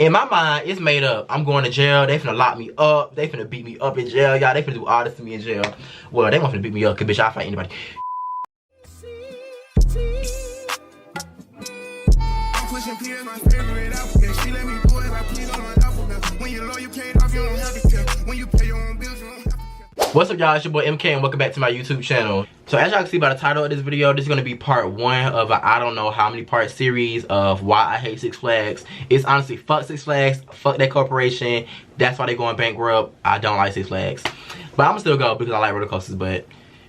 In my mind, it's made up. I'm going to jail. They finna lock me up. They finna beat me up in jail, y'all. They finna do all this to me in jail. Well, they want to beat me up, cause bitch, I'll fight anybody. What's up, y'all? It's your boy MK and welcome back to my YouTube channel. So as y'all can see by the title of this video, this is going to be part 1 of a I don't know how many part series of why I hate Six Flags. It's honestly fuck Six Flags, fuck that corporation. That's why they going bankrupt. I don't like Six Flags. But I'm gonna still go because I like roller coasters, but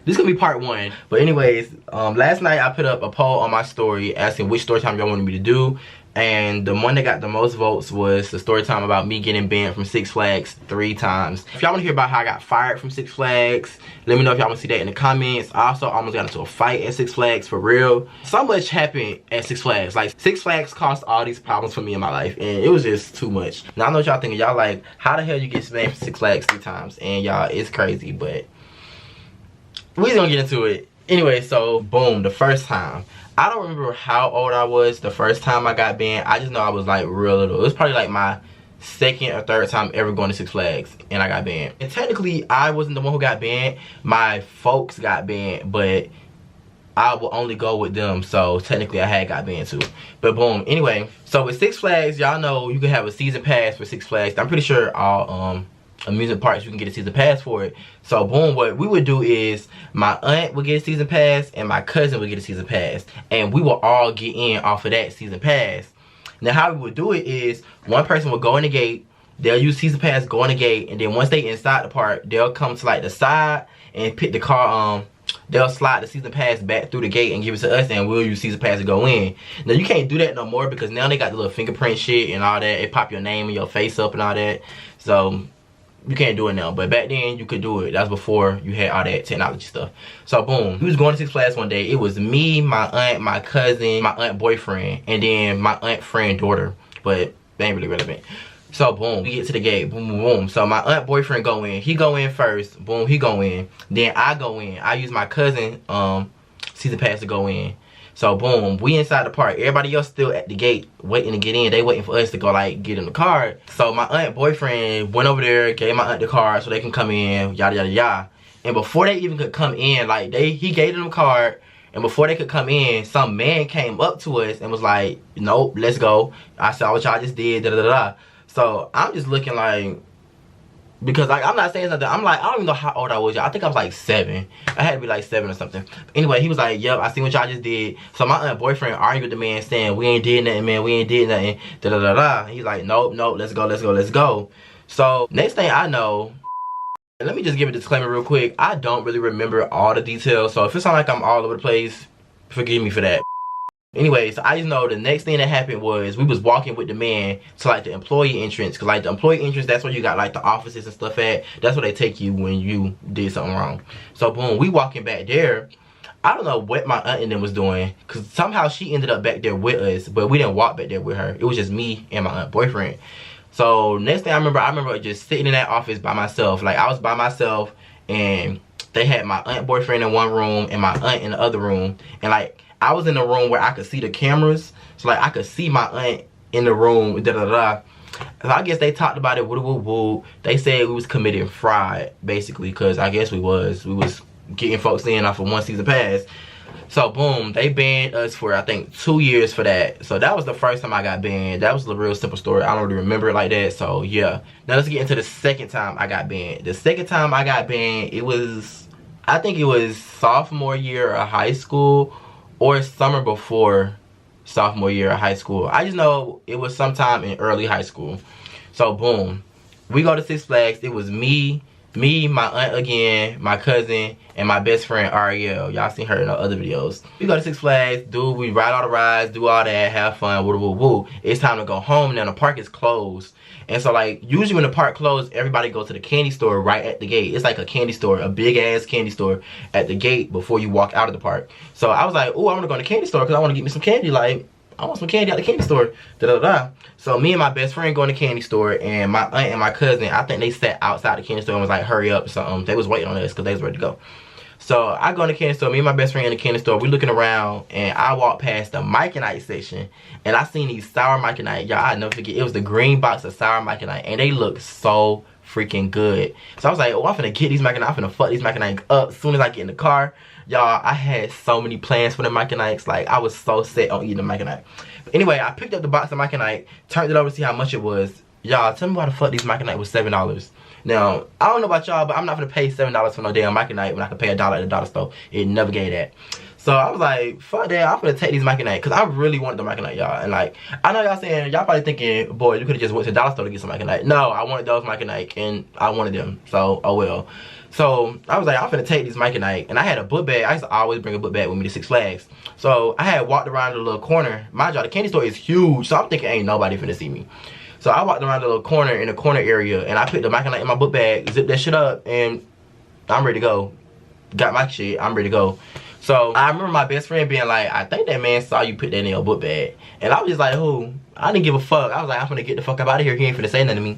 this is gonna be part 1. But anyways, last night I put up a poll on my story asking which story time y'all wanted me to do. And the one that got the most votes was the story time about me getting banned from Six Flags 3 times. If y'all want to hear about how I got fired from Six Flags, let me know if y'all want to see that in the comments. I also almost got into a fight at Six Flags, for real. So much happened at Six Flags. Like, Six Flags caused all these problems for me in my life, and it was just too much. Now, I know what y'all thinking. Y'all like, how the hell you get banned from Six Flags 3 times? And y'all, it's crazy, but we just gonna get into it. Anyway, so boom, the first time. I don't remember how old I was the first time I got banned. I just know I was like real little. It was probably like my 2nd or 3rd time ever going to Six Flags, and I got banned. And technically, I wasn't the one who got banned. My folks got banned, but I will only go with them. So technically, I had got banned too. But boom. Anyway, so with Six Flags, y'all know you can have a season pass for Six Flags. I'm pretty sure all amusement parks you can get a season pass for it. So boom, what we would do is my aunt would get a season pass and my cousin would get a season pass, and we will all get in off of that season pass. Now how we would do it is one person would go in the gate, they'll use season pass, go in the gate, and then once they inside the park, they'll come to like the side and pick the car. They'll slide the season pass back through the gate and give it to us, and we'll use season pass to go in. Now you can't do that no more because now they got the little fingerprint shit and all that. It pop your name and your face up and all that. So you can't do it now, but back then you could do it. That's before you had all that technology stuff. So boom, we was going to Six Flags one day. It was me, my aunt, my cousin, my aunt boyfriend, and then my aunt friend daughter, but they ain't really relevant. So boom, we get to the gate, boom, boom, boom. So my aunt boyfriend go in. He go in first, boom, he go in. Then I go in. I use my cousin season pass to go in. So boom, we inside the park. Everybody else still at the gate waiting to get in. They waiting for us to go like get in the car. So my aunt boyfriend went over there, gave my aunt the card so they can come in, yada yada yada. And before they even could come in, like he gave them the card, and before they could come in, some man came up to us and was like, nope, let's go. I saw what y'all just did, da da da. So I'm just looking like, because like I'm not saying something, I'm like, I don't even know how old I was, y'all. I think I was like 7. I had to be like 7 or something. Anyway, he was like, yep, I seen what y'all just did. So my aunt boyfriend argued with the man saying, we ain't did nothing, man, we ain't did nothing, da da da da. He's like, nope, nope, let's go, let's go, let's go. So next thing I know, and let me just give a disclaimer real quick, I don't really remember all the details, so if it sounds like I'm all over the place, forgive me for that. Anyways, I just know the next thing that happened was we was walking with the man to like the employee entrance, because like the employee entrance, that's where you got like the offices and stuff at. That's where they take you when you did something wrong. So boom, we walking back there. I don't know what my aunt and them was doing, because somehow she ended up back there with us, but we didn't walk back there with her. It was just me and my aunt boyfriend. So next thing I remember just sitting in that office by myself. Like I was by myself, and they had my aunt boyfriend in one room and my aunt in the other room, and like I was in the room where I could see the cameras, so like I could see my aunt in the room, da da da. So I guess they talked about it, woo woo woo. They said we was committing fraud, basically, because I guess we was getting folks in off of 1 season pass. So boom, they banned us for I think 2 years for that. So that was the first time I got banned. That was a real simple story. I don't really remember it like that. So yeah. Now let's get into the second time I got banned. The second time I got banned, it was, I think it was sophomore year of high school, or summer before sophomore year of high school. I just know it was sometime in early high school. So boom, we go to Six Flags. It was me, my aunt again, my cousin, and my best friend Ariel. Y'all seen her in the other videos. We go to Six Flags, we ride all the rides, do all that, have fun, woo woo woo. It's time to go home now. The park is closed. And so like usually when the park closed, everybody goes to the candy store right at the gate. It's like a candy store, a big ass candy store at the gate before you walk out of the park. So I was like, oh, I'm gonna go to the candy store because I want to get me some candy. Like, I want some candy at the candy store. Da da da. So me and my best friend go in the candy store, and my aunt and my cousin, I think they sat outside the candy store and was like, hurry up or something. They was waiting on us because they was ready to go. So I go in the candy store, me and my best friend in the candy store, we looking around, and I walk past the Maniac section, and I seen these sour Maniac. Y'all, I'll never forget, it was the green box of sour Maniac, and they look so freaking good. So I was like, oh, I'm finna get these Maniac, I'm finna fuck these Maniac up as soon as I get in the car. Y'all, I had so many plans for the Maniacs. Like, I was so set on eating the Maniac. But anyway, I picked up the box of Maniac, turned it over to see how much it was. Y'all, tell me why the fuck these Maniac was $7. Now, I don't know about y'all, but I'm not gonna pay $7 for no damn Maniac when I can pay $1 at the dollar store. It never gave that. So I was like, fuck that, I'm gonna take these Maniac, because I really wanted the Maniac, y'all. And like, I know y'all saying, y'all probably thinking, boy, you could have just went to the dollar store to get some Maniac. No, I wanted those Maniac, and I wanted them. So, oh well. So I was like, I'm finna take these Maniac, and I had a book bag. I used to always bring a book bag with me to Six Flags. So I had walked around the little corner. Mind y'all, the candy store is huge, so I'm thinking ain't nobody finna see me. So I walked around the little corner in the corner area, and I picked the Maniac in my book bag, zipped that shit up, and I'm ready to go. Got my shit, I'm ready to go. So I remember my best friend being like, I think that man saw you put that in your book bag. And I was just like, who? I didn't give a fuck. I was like, I'm finna get the fuck up out of here. He ain't finna say nothing to me.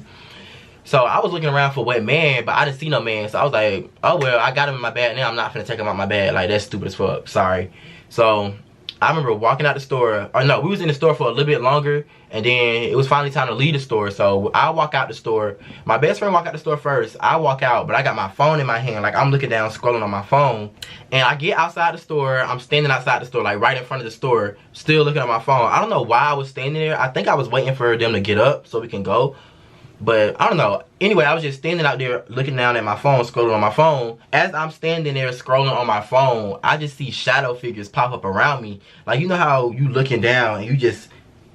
So I was looking around for what man, but I didn't see no man. So I was like, oh well, I got him in my bag now. I'm not finna take him out my bag. Like, that's stupid as fuck. Sorry. So I remember walking out the store, or no, we was in the store for a little bit longer, and then it was finally time to leave the store. So I walk out the store. My best friend walk out the store first. I walk out, but I got my phone in my hand. Like, I'm looking down, scrolling on my phone. And I get outside the store. I'm standing outside the store, like right in front of the store, still looking at my phone. I don't know why I was standing there. I think I was waiting for them to get up so we can go. But I don't know. Anyway, I was just standing out there looking down at my phone, scrolling on my phone. As I'm standing there scrolling on my phone, I just see shadow figures pop up around me. Like, you know how you looking down and you just,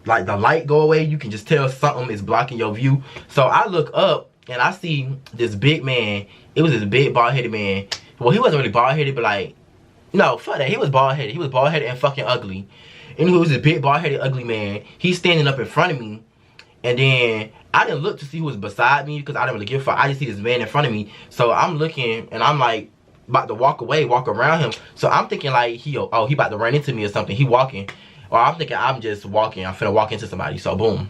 like, the light go away? You can just tell something is blocking your view. So I look up and I see this big man. It was this big bald-headed man. Well, he wasn't really bald-headed, but like, no, fuck that. He was bald-headed. He was bald-headed and fucking ugly. And he was this big bald-headed ugly man. He's standing up in front of me. And then I didn't look to see who was beside me because I didn't really give a fuck. I just see this man in front of me. So I'm looking and I'm like about to walk away, walk around him. So I'm thinking like he about to run into me or something. He walking. Or I'm thinking I'm just walking. I'm finna walk into somebody. So boom.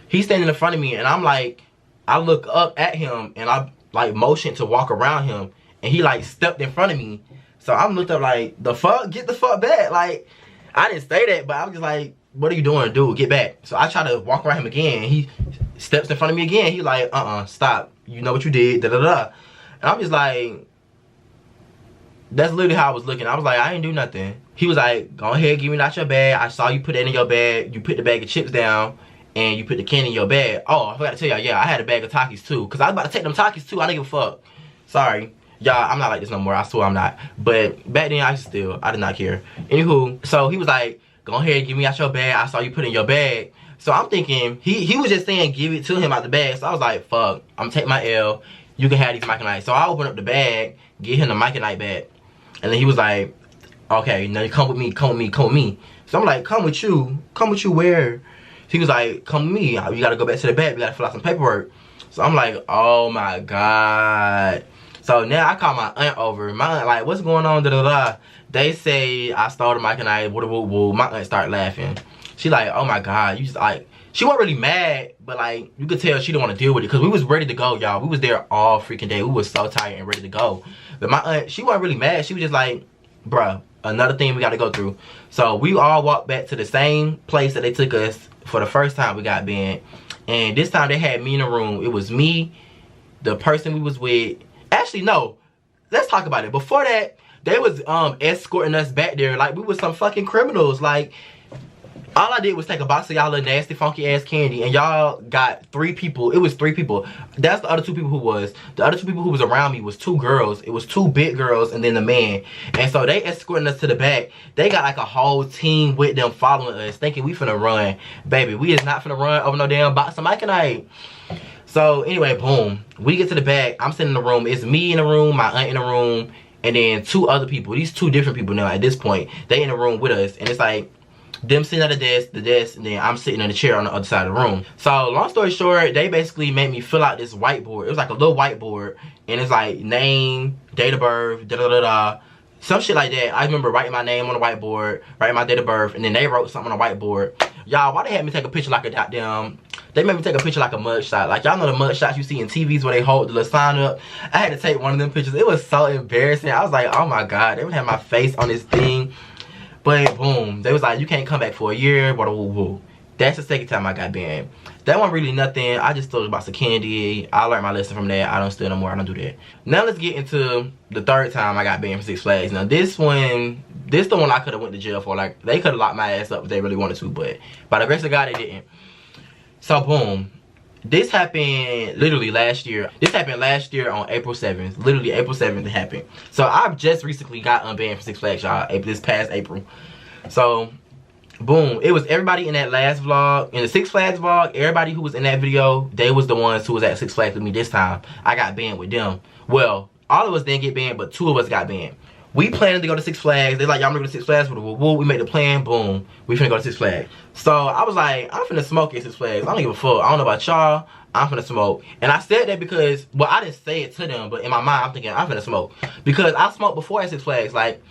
He's standing in front of me and I'm like, I look up at him and I like motion to walk around him. And he like stepped in front of me. So I'm looked up like, the fuck? Get the fuck back. Like, I didn't say that, but I was just like, what are you doing, dude? Get back. So I try to walk around him again. He steps in front of me again. He like, stop. You know what you did, da da da. And I'm just like, that's literally how I was looking. I was like, I ain't do nothing. He was like, go ahead, give me out your bag. I saw you put that in your bag. You put the bag of chips down and you put the candy in your bag. Oh, I forgot to tell y'all, yeah, I had a bag of Takis too. Cause I was about to take them Takis too. I didn't give a fuck. Sorry. Y'all, I'm not like this no more. I swear I'm not. But back then, I did not care. Anywho, so he was like, go ahead, give me out your bag. I saw you put it in your bag. So I'm thinking, he was just saying give it to him out the bag. So I was like, fuck, I'm gonna take my L. You can have these Maniacs. So I opened up the bag, get him the Maniac bag. And then he was like, okay, now you come with me, come with me, come with me. So I'm like, come with you where? He was like, come with me. You gotta go back to the bag. We gotta fill out some paperwork. So I'm like, oh my God. So now I call my aunt over. My aunt like, what's going on? Da da da. They say I stole the Maniac. Woo woo woo. My aunt started laughing. She like, oh my God. You just like, she wasn't really mad, but like you could tell she didn't want to deal with it because we was ready to go, y'all. We was there all freaking day. We was so tired and ready to go. But my aunt, she wasn't really mad. She was just like, bruh, another thing we got to go through. So we all walked back to the same place that they took us for the first time we got banned. And this time they had me in the room. It was me, the person we was with. Actually, no. Let's talk about it. Before that, they was escorting us back there like we was some fucking criminals. Like, all I did was take a box of y'all little nasty, funky ass candy, and y'all got 3 people. It was 3 people. That's the other 2 people who was. The other 2 people who was around me was 2 girls. It was 2 big girls and then the man. And so they escorting us to the back. They got like a whole team with them following us, thinking we finna run. Baby, we is not finna run over no damn box of Maniac. So anyway, boom. We get to the back. I'm sitting in the room. It's me in the room, my aunt in the room, and then 2 other people. These 2 different people now at this point. They in the room with us. And it's like them sitting at the desk, and then I'm sitting in the chair on the other side of the room. So long story short, they basically made me fill out this whiteboard. It was like a little whiteboard. And it's like name, date of birth, da da da da. Some shit like that. I remember writing my name on the whiteboard, writing my date of birth, and then they wrote something on the whiteboard. Y'all, why they had me take a picture like a goddamn They made me take a picture like a mug shot. Like, y'all know the mug shots you see in TVs where they hold the little sign up. I had to take one of them pictures. It was so embarrassing. I was like, oh my God, they would have my face on this thing. But boom, they was like, you can't come back for a year. Woo woo. That's the second time I got banned. That wasn't really nothing. I just stole a box of candy. I learned my lesson from that. I don't steal no more. I don't do that. Now let's get into the third time I got banned from Six Flags. Now this the one I could have went to jail for. Like, they could have locked my ass up if they really wanted to, but by the grace of God, they didn't. So boom, this happened literally last year. This happened last year on April 7th. Literally April 7th it happened. So I've just recently got unbanned from Six Flags, y'all, this past April. So boom, it was everybody in that last vlog, in the Six Flags vlog, everybody who was in that video, they was the ones who was at Six Flags with me this time. I got banned with them. Well, all of us didn't get banned, but 2 of us got banned. We planned to go to Six Flags. They're like, y'all wanna go to Six Flags? We made the plan, boom. We finna go to Six Flags. So I was like, I'm finna smoke at Six Flags. I don't give a fuck. I don't know about y'all. I'm finna smoke. And I said that because, well, I didn't say it to them, but in my mind, I'm thinking, I'm finna smoke. Because I smoked before at Six Flags. Like,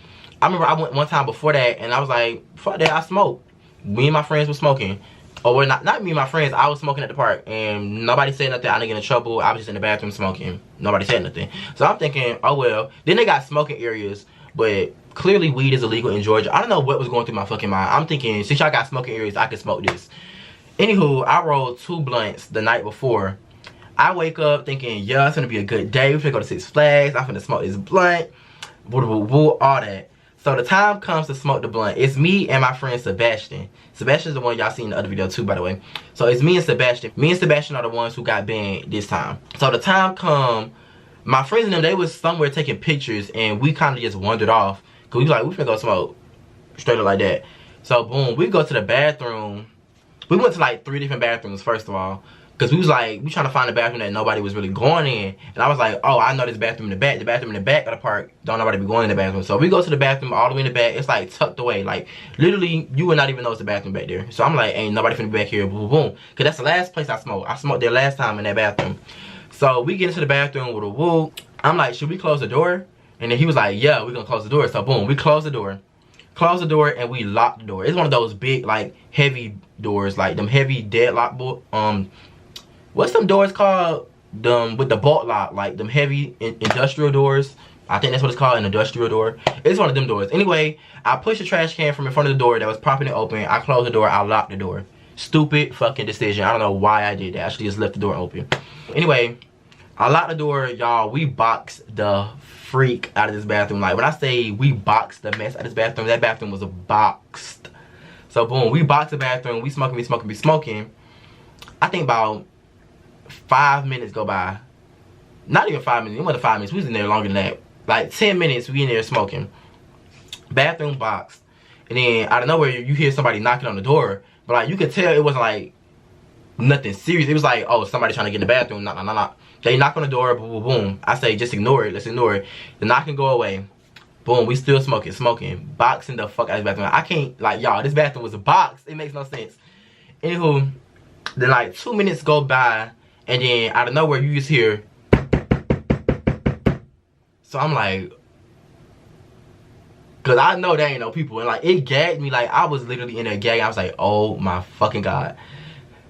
I remember I went one time before that, and I was like, fuck that, I smoked. Me and my friends were smoking. Or well, not me and my friends, I was smoking at the park, and nobody said nothing. I didn't get in trouble. I was just in the bathroom smoking. Nobody said nothing. So I'm thinking, oh well. Then they got smoking areas, but clearly weed is illegal in Georgia. I don't know what was going through my fucking mind. I'm thinking, since y'all got smoking areas, I can smoke this. Anywho, I rolled 2 blunts the night before. I wake up thinking, yeah, it's gonna be a good day. We're finna go to Six Flags. I'm finna smoke this blunt. Woo, woo, woo, all that. So the time comes to smoke the blunt. It's me and my friend Sebastian. Sebastian's the one y'all seen in the other video too, by the way. So it's me and Sebastian. Me and Sebastian are the ones who got banned this time. So the time come, my friends and them, they was somewhere taking pictures, and we kind of just wandered off. Cause we was like, we finna go smoke. Straight up like that. So boom, we go to the bathroom. We went to like 3 different bathrooms, first of all. Cause we was like, we trying to find a bathroom that nobody was really going in. And I was like, oh, I know this bathroom in the back. The bathroom in the back of the park, don't nobody be going in the bathroom. So we go to the bathroom all the way in the back. It's like tucked away. Like, literally, you would not even know it's a bathroom back there. So I'm like, ain't nobody finna be back here, boom, boom. Cause that's the last place I smoked. I smoked there last time in that bathroom. So we get into the bathroom with a woo. I'm like, should we close the door? And then he was like, yeah, we're gonna close the door. So boom, we close the door. Close the door and we lock the door. It's one of those big, like, heavy doors, like them heavy deadlock what's them doors called? Them with the bolt lock, like them heavy industrial doors. I think that's what it's called, an industrial door. It's one of them doors. Anyway, I pushed the trash can from in front of the door that was propping it open. I closed the door, I locked the door. Stupid fucking decision. I don't know why I did that. I should just left the door open. Anyway, I locked the door, y'all. We boxed the freak out of this bathroom. Like, when I say we boxed the mess out of this bathroom, that bathroom was boxed. So boom, we boxed the bathroom. We smoking. I think about 5 minutes go by. Not even 5 minutes. It wasn't 5 minutes. We was in there longer than that. Like 10 minutes, we in there smoking. Bathroom boxed. And then out of nowhere, you hear somebody knocking on the door. But like, you could tell it wasn't like nothing serious. It was like, oh, somebody trying to get in the bathroom. Knock. They knock on the door. Boom, boom, boom. I say, just ignore it. Let's ignore it. The knocking go away. Boom, we still smoking. Boxing the fuck out of this bathroom. I can't, like, y'all, this bathroom was a box. It makes no sense. Anywho, then like 2 minutes go by. And then out of nowhere, you just hear. So I'm like, cause I know there ain't no people. And like, it gagged me. Like, I was literally in there gagging. I was like, oh my fucking God.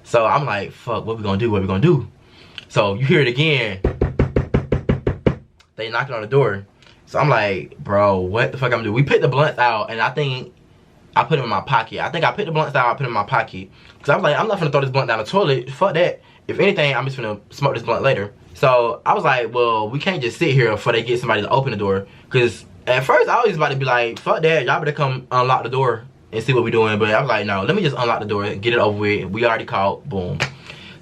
So I'm like, fuck, what we gonna do? So you hear it again. They knocking on the door. So I'm like, bro, what the fuck I'm gonna do? We picked the blunts out, and I think I put them in my pocket. I think I picked the blunts out, I put them in my pocket. Cause I was like, I'm not gonna throw this blunt down the toilet. Fuck that. If anything, I'm just gonna smoke this blunt later. So I was like, well, we can't just sit here before they get somebody to open the door. Cause at first I was about to be like, fuck that, y'all better come unlock the door and see what we're doing. But I was like, no, let me just unlock the door and get it over with. We already caught, boom.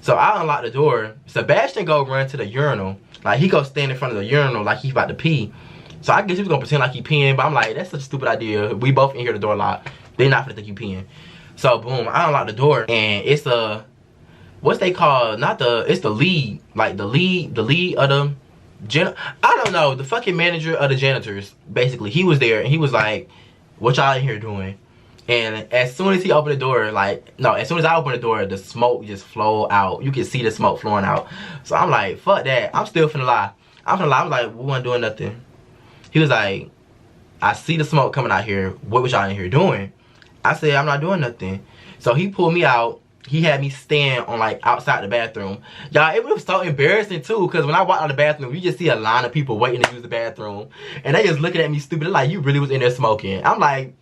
So I unlocked the door. Sebastian go run to the urinal. Like, he go stand in front of the urinal like he's about to pee. So I guess he was gonna pretend like he peeing, but I'm like, that's such a stupid idea. We both in here, the door locked. They not gonna think you peeing. So boom, I unlocked the door, and it's a, what's they call, it's the lead, like the lead of the, I don't know, the fucking manager of the janitors, basically. He was there, and he was like, what y'all in here doing? And as soon as he opened the door, as soon as I opened the door, the smoke just flowed out. You can see the smoke flowing out. So I'm like, fuck that. I'm still finna lie. I'm like, we weren't doing nothing. He was like, I see the smoke coming out here. What was y'all in here doing? I said, I'm not doing nothing. So he pulled me out. he had me stand on like outside the bathroom. Y'all, it was so embarrassing too, because when I walked out of the bathroom, you just see a line of people waiting to use the bathroom, and they just looking at me stupid, like you really was in there smoking. I'm like,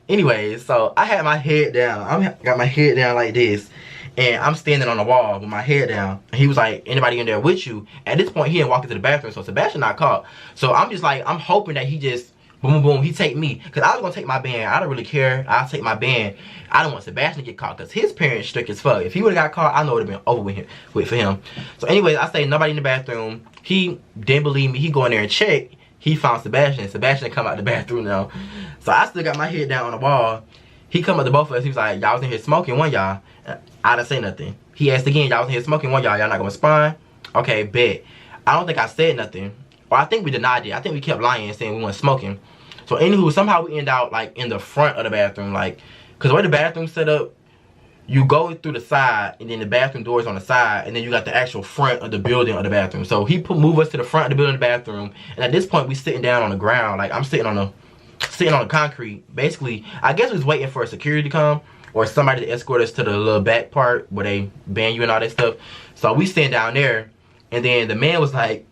anyways, so I had my head down. I got my head down like this, and I'm standing on the wall with my head down. And he was like, anybody in there with you? At this point, he didn't walk into the bathroom, so Sebastian not caught. So I'm just like, I'm hoping that he just boom, boom, he take me. Because I was going to take my band. I don't really care. I'll take my band. I don't want Sebastian to get caught because his parents strict as fuck. If he would have got caught, I know it would have been over with for him. So anyways, I say nobody in the bathroom. He didn't believe me. He go in there and check. He found Sebastian. Sebastian come out the bathroom now. So I still got my head down on the wall. He come up to both of us. He was like, y'all was in here smoking, one y'all. I didn't say nothing. He asked again, y'all was in here smoking, one y'all. Y'all not going to respond? Okay, bet. I don't think I said nothing. Or I think we denied it. I think we kept lying and saying we weren't smoking. So anywho, somehow we end out like in the front of the bathroom, like, cause the way the bathroom set up, you go through the side, and then the bathroom door is on the side, and then you got the actual front of the building of the bathroom. So he move us to the front of the building of the bathroom, and at this point we sitting down on the ground, like I'm sitting on the concrete. Basically, I guess we was waiting for a security to come or somebody to escort us to the little back part where they ban you and all that stuff. So we sitting down there, and then the man was like,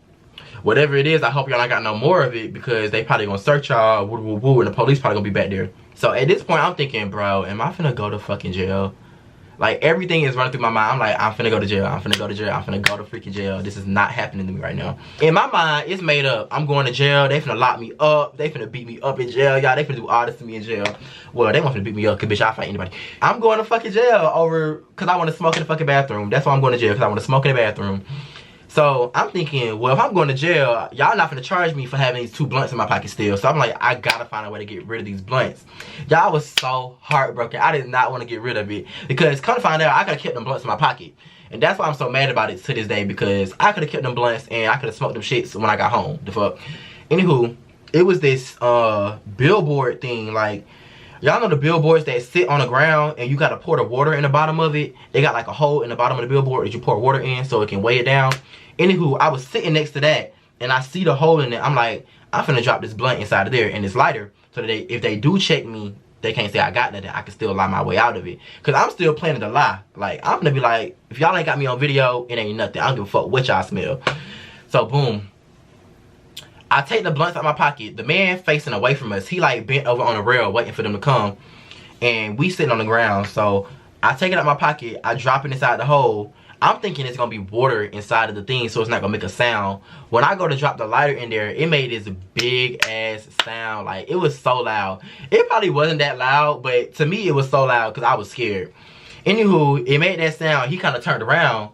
whatever it is, I hope y'all not got no more of it because they probably gonna search y'all, woo, woo, woo, and the police probably gonna be back there. So at this point, I'm thinking, bro, am I finna go to fucking jail? Like, everything is running through my mind. I'm like, I'm finna go to jail. I'm finna go to jail. I'm finna go to freaking jail. This is not happening to me right now. In my mind, it's made up. I'm going to jail. They finna lock me up. They finna beat me up in jail. Y'all, they finna do all this to me in jail. Well, they want to beat me up because, bitch, I'll fight anybody. I'm going to fucking jail over because I want to smoke in the fucking bathroom. That's why I'm going to jail, because I want to smoke in the bathroom. So I'm thinking, well, if I'm going to jail, y'all not gonna charge me for having these 2 blunts in my pocket still. So I'm like, I gotta find a way to get rid of these blunts. Y'all was so heartbroken. I did not want to get rid of it because come to find out, I could have kept them blunts in my pocket. And that's why I'm so mad about it to this day, because I could have kept them blunts and I could have smoked them shits when I got home. The fuck. Anywho, it was this billboard thing. Like, y'all know the billboards that sit on the ground and you gotta pour the water in the bottom of it? They got like a hole in the bottom of the billboard that you pour water in so it can weigh it down. Anywho, I was sitting next to that and I see the hole in it. I'm like, I'm finna drop this blunt inside of there and it's lighter. So that if they do check me, they can't say I got nothing. I can still lie my way out of it. Cause I'm still planning to lie. Like, I'm gonna be like, if y'all ain't got me on video, it ain't nothing. I don't give a fuck what y'all smell. So boom. I take the blunts out of my pocket. The man facing away from us, he like bent over on the rail waiting for them to come. And we sitting on the ground. So I take it out of my pocket. I drop it inside the hole. I'm thinking it's gonna be water inside of the thing, so it's not gonna make a sound. When I go to drop the lighter in there, it made this big ass sound. Like, it was so loud. It probably wasn't that loud, but to me it was so loud because I was scared. Anywho, it made that sound. He kind of turned around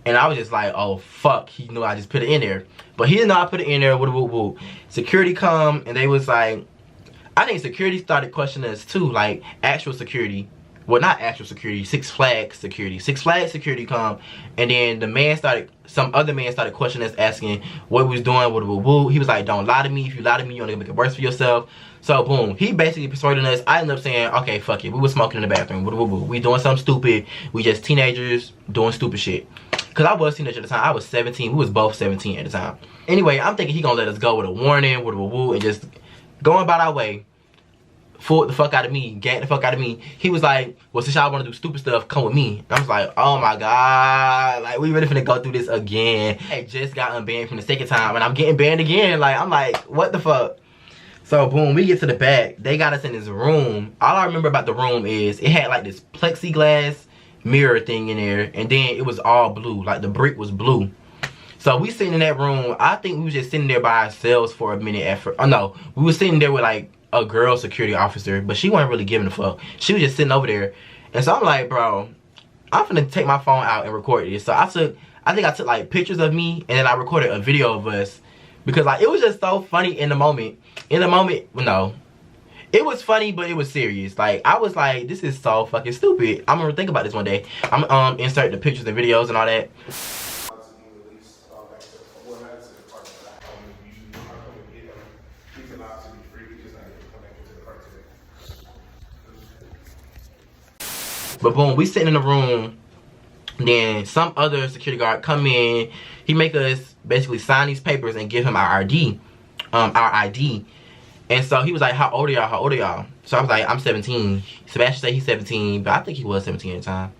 and I was just like, oh fuck, he knew I just put it in there. But he didn't know I put it in there. Woo, woo, woo. Security come and they was like, I think security started questioning us too, like actual security. Well, not actual security, Sixflags security. Sixflags security come, and then the man started, some other man started questioning us, asking what we was doing, woo, woo, woo. He was like, don't lie to me. If you lie to me, you're only gonna make it worse for yourself. So boom, he basically persuaded us. I ended up saying, okay, fuck it. We was smoking in the bathroom. Woo, woo, woo. We doing something stupid. We just teenagers doing stupid shit. Cause I was a teenager at the time. I was 17. We was both 17 at the time. Anyway, I'm thinking he gonna let us go with a warning, woo, woo, woo, and just going about our way. Fooled the fuck out of me, gagged the fuck out of me. He was like, well, since y'all want to do stupid stuff, come with me. And I was like, oh my god, like, we really finna go through this again. I just got unbanned from the second time and I'm getting banned again. Like, I'm like, what the fuck? So boom, we get to the back. They got us in this room. All I remember about the room is it had like this plexiglass mirror thing in there, and then it was all blue, like the brick was blue. So we sitting in that room. I think we was just sitting there by ourselves for a minute at first. Oh no, we was sitting there with like a girl security officer, but she wasn't really giving a fuck. She was just sitting over there. And so I'm like, bro, I'm finna take my phone out and record this. So I think I took like pictures of me, and then I recorded a video of us, because like it was just so funny in the moment. In the moment, no, it was funny, but it was serious. Like, I was like, this is so fucking stupid. I'm gonna think about this one day. I'm gonna insert the pictures and videos and all that. But boom, we sitting in the room, then some other security guard come in. He make us basically sign these papers and give him our ID. And so he was like, how old are y'all? So I was like, I'm 17. Sebastian said he's 17, but I think he was 17 at the time.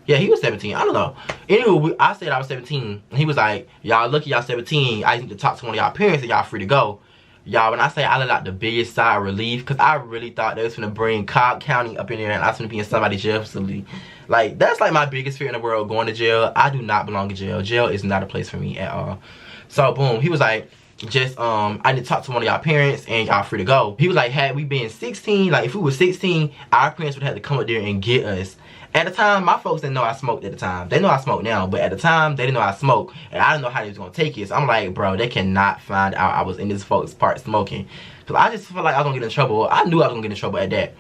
Yeah, he was 17. I don't know. Anyway, I said I was 17. And he was like, y'all lucky y'all 17. I need to talk to one of y'all parents and y'all free to go. Y'all, when I say I let out the biggest sigh of relief, because I really thought they was gonna bring Cobb County up in there and I was gonna be in somebody's jail facility. Like, that's like my biggest fear in the world, going to jail. I do not belong in jail. Jail is not a place for me at all. So, boom, he was like, just, I need to talk to one of y'all parents and y'all free to go. He was like, had we been 16, like if we were 16, our parents would have to come up there and get us. At the time, my folks didn't know I smoked at the time. They know I smoke now, but at the time, they didn't know I smoked. And I didn't know how they was gonna take it. So I'm like, bro, they cannot find out I was in this folks' part smoking. Cause I just felt like I was gonna get in trouble. I knew I was gonna get in trouble at that.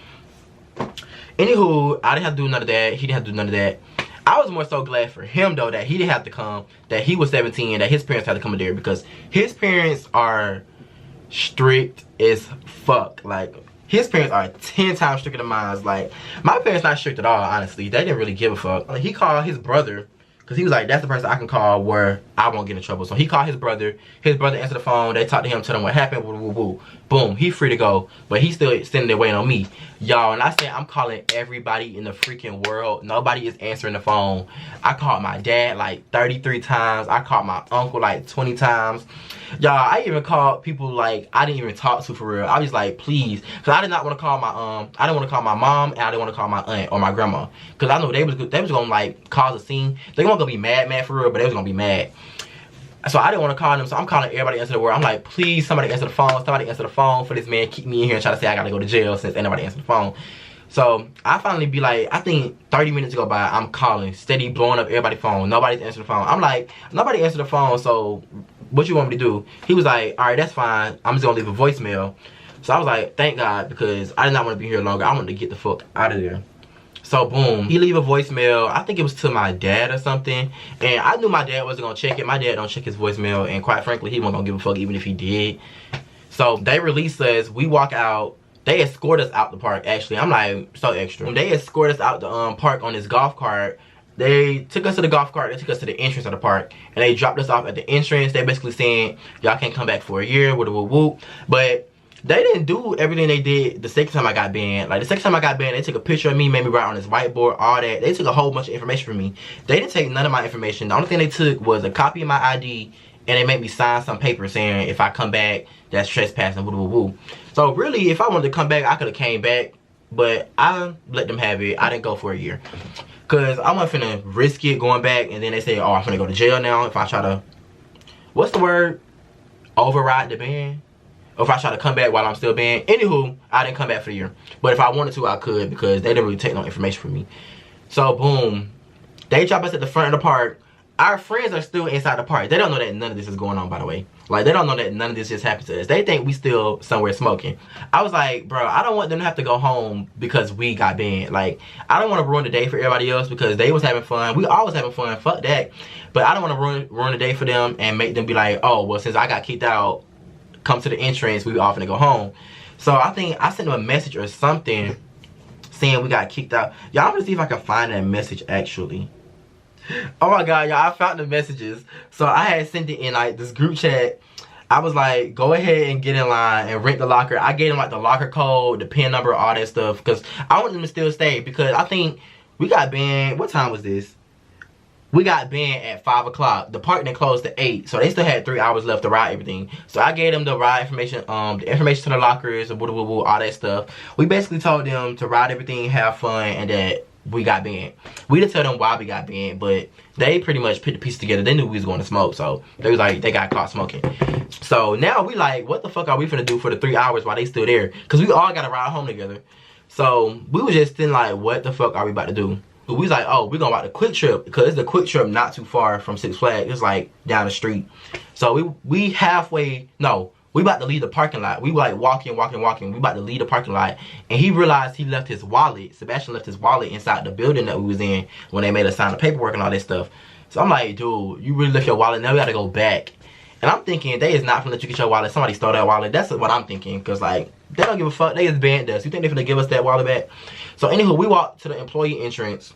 Anywho, I didn't have to do none of that. He didn't have to do none of that. I was more so glad for him though that he didn't have to come, that he was 17, that his parents had to come in there, because his parents are strict as fuck. Like, his parents are 10 times stricter than mine. Like, my parents not strict at all, honestly. They didn't really give a fuck. Like, he called his brother, because he was like, that's the person I can call where I won't get in trouble. So he called his brother. His brother answered the phone. They talked to him, tell him what happened. Woo, woo, woo. Boom, he free to go. But he's still sitting there waiting on me. Y'all, and I say I'm calling everybody in the freaking world. Nobody is answering the phone. I called my dad like 33 times. I called my uncle like 20 times. Y'all, I even called people like I didn't even talk to for real. I was like, please. Because I did not want to call my, I didn't want to call my mom, and I didn't want to call my aunt or my grandma. Because I know they was going to like cause a scene. They weren't going to be mad for real, but they was going to be mad. So I didn't want to call them, so I'm calling everybody answer the word. I'm like, please, somebody answer the phone. Somebody answer the phone for this man. Keep me in here and try to say I got to go to jail since ain't nobody answer the phone. So I finally be like, I think 30 minutes go by, I'm calling, steady blowing up everybody's phone. Nobody's answering the phone. I'm like, nobody answered the phone, so what you want me to do? He was like, all right, that's fine. I'm just going to leave a voicemail. So I was like, thank God, because I did not want to be here longer. I wanted to get the fuck out of there. So boom, he leave a voicemail. I think it was to my dad or something. And I knew my dad wasn't gonna check it. My dad don't check his voicemail, and quite frankly, he wasn't gonna give a fuck even if he did. So they release us, we walk out. They escort us out the park, actually. I'm like, so extra. They escort us out the park on this golf cart. They took us to the golf cart, they took us to the entrance of the park, and they dropped us off at the entrance. They basically saying, y'all can't come back for a year, woo woo woo. But they didn't do everything they did the second time I got banned. Like, the second time I got banned, they took a picture of me, made me write on this whiteboard, all that. They took a whole bunch of information from me. They didn't take none of my information. The only thing they took was a copy of my ID, and they made me sign some paper saying if I come back, that's trespassing, woo woo woo. So really, if I wanted to come back, I could have came back, but I let them have it. I didn't go for a year. Because I wasn't finna risk it going back, and then they say, oh, I'm finna go to jail now if I try to, what's the word? Override the ban? Or if I try to come back while I'm still banned. Anywho, I didn't come back for a year. But if I wanted to, I could, because they didn't really take no information from me. So, boom. They drop us at the front of the park. Our friends are still inside the park. They don't know that none of this is going on, by the way. Like, they don't know that none of this just happened to us. They think we still somewhere smoking. I was like, bro, I don't want them to have to go home because we got banned. Like, I don't want to ruin the day for everybody else because they was having fun. We always having fun. Fuck that. But I don't want to ruin the day for them and make them be like, oh, well, since I got kicked out, come to the entrance, we were all finna go home. So I think I sent them a message or something saying we got kicked out. Y'all, I'm gonna see if I can find that message actually. Oh my god, y'all, I found the messages. So I had sent it in like this group chat. I was like, go ahead and get in line and rent the locker. I gave them like the locker code, the PIN number, all that stuff, because I want them to still stay, because I think we got banned. What time was this? We got banned at 5 o'clock. The park then closed at 8. So they still had 3 hours left to ride everything. So I gave them the ride information, the information to the lockers, all that stuff. We basically told them to ride everything, have fun, and that we got banned. We didn't tell them why we got banned, but they pretty much put the pieces together. They knew we was going to smoke, so they was like, they got caught smoking. So now we like, what the fuck are we finna do for the 3 hours while they still there? Because we all got to ride home together. So we was just thinking like, what the fuck are we about to do? We was like, oh, we're going to walk the Quick Trip, because it's the Quick Trip not too far from Six Flags. It's like down the street. So we halfway, no, we about to leave the parking lot. We were like walking. We about to leave the parking lot. And he realized he left his wallet. Sebastian left his wallet inside the building that we was in when they made us sign the paperwork and all that stuff. So I'm like, dude, you really left your wallet. Now we got to go back. And I'm thinking, they is not gonna let you get your wallet. Somebody stole that wallet. That's what I'm thinking. Because, like, they don't give a fuck. They just banned us. You think they're gonna give us that wallet back? So, anywho, we walked to the employee entrance.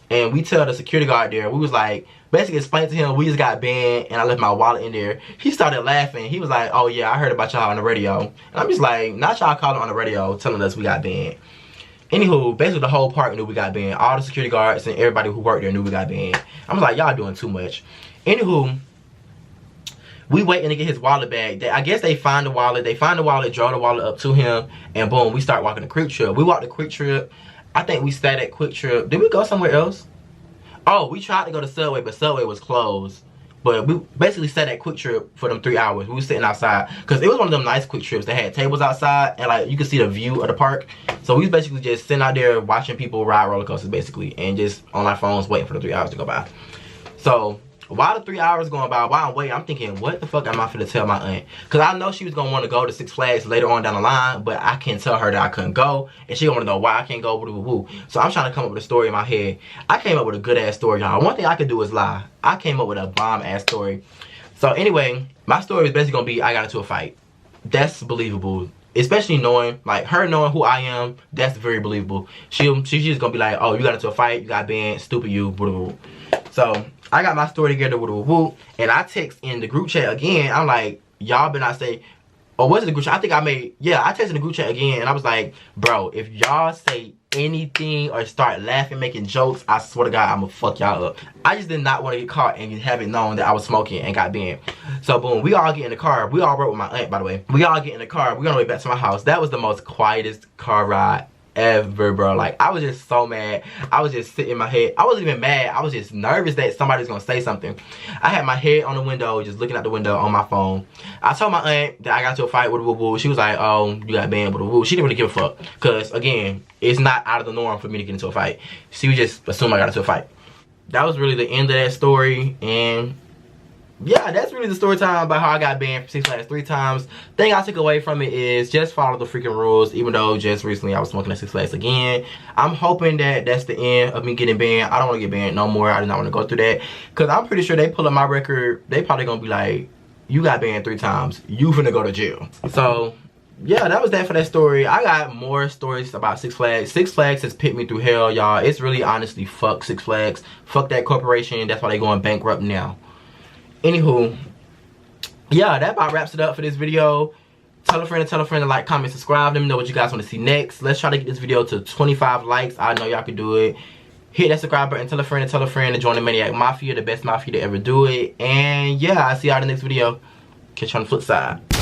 And we tell the security guard there, we was like, basically explain to him we just got banned and I left my wallet in there. He started laughing. He was like, oh yeah, I heard about y'all on the radio. And I'm just like, not y'all calling on the radio telling us we got banned. Anywho, basically the whole park knew we got banned. All the security guards and everybody who worked there knew we got banned. I was like, y'all doing too much. Anywho, we waiting to get his wallet back. I guess they find the wallet. They find the wallet, draw the wallet up to him, and boom, we start walking the Quick Trip. We walked the Quick Trip. I think we stayed at Quick Trip. Did we go somewhere else? Oh, we tried to go to Subway, but Subway was closed. But we basically sat at Quick Trip for them 3 hours. We was sitting outside because it was one of them nice Quick Trips. They had tables outside and like you could see the view of the park. So we was basically just sitting out there watching people ride roller coasters basically, and just on our phones waiting for the 3 hours to go by. So while the 3 hours going by, while I'm waiting, I'm thinking, what the fuck am I finna tell my aunt? Because I know she was gonna want to go to Six Flags later on down the line, but I can't tell her that I couldn't go, and she gonna want to know why I can't go. Woo, woo, woo. So I'm trying to come up with a story in my head. I came up with a good ass story, y'all. One thing I could do is lie. I came up with a bomb ass story. So anyway, my story is basically gonna be I got into a fight. That's believable. Especially knowing, like her knowing who I am, that's very believable. She's just gonna be like, oh, you got into a fight, you got banned, stupid you, woo, woo, woo. So I got my story together, woo, woo, woo, and I text in the group chat again. I'm like, y'all better not say, or was it the group chat? I think I texted the group chat again, and I was like, bro, if y'all say anything or start laughing, making jokes, I swear to God, I'm gonna fuck y'all up. I just did not want to get caught and have it known that I was smoking and got banned. So boom, we all get in the car. We all rode with my aunt, by the way. We all get in the car. We're on the way back to my house. That was the most quietest car ride ever, bro. Like, I was just so mad. I was just sitting in my head. I wasn't even mad. I was just nervous that somebody's gonna say something. I had my head on the window, just looking out the window on my phone. I told my aunt that I got into a fight with a woo-woo. She was like, oh, you got banned with a woo. She didn't really give a fuck. Because, again, it's not out of the norm for me to get into a fight. She would just assume I got into a fight. That was really the end of that story. And yeah, that's really the story time about how I got banned from Six Flags 3 times. Thing I took away from it is just follow the freaking rules, even though just recently I was smoking at Six Flags again. I'm hoping that that's the end of me getting banned. I don't want to get banned no more. I do not want to go through that. Because I'm pretty sure they pull up my record, they probably going to be like, you got banned 3 times. You finna go to jail. So yeah, that was that for that story. I got more stories about Six Flags. Six Flags has put me through hell, y'all. It's really honestly fuck Six Flags. Fuck that corporation. That's why they going bankrupt now. Anywho, yeah, that about wraps it up for this video. Tell a friend to like, comment, subscribe. Let me know what you guys want to see next. Let's try to get this video to 25 likes. I know y'all can do it. Hit that subscribe button. Tell a friend to join the Maniac Mafia, the best mafia to ever do it. And yeah, I'll see y'all in the next video. Catch you on the flip side.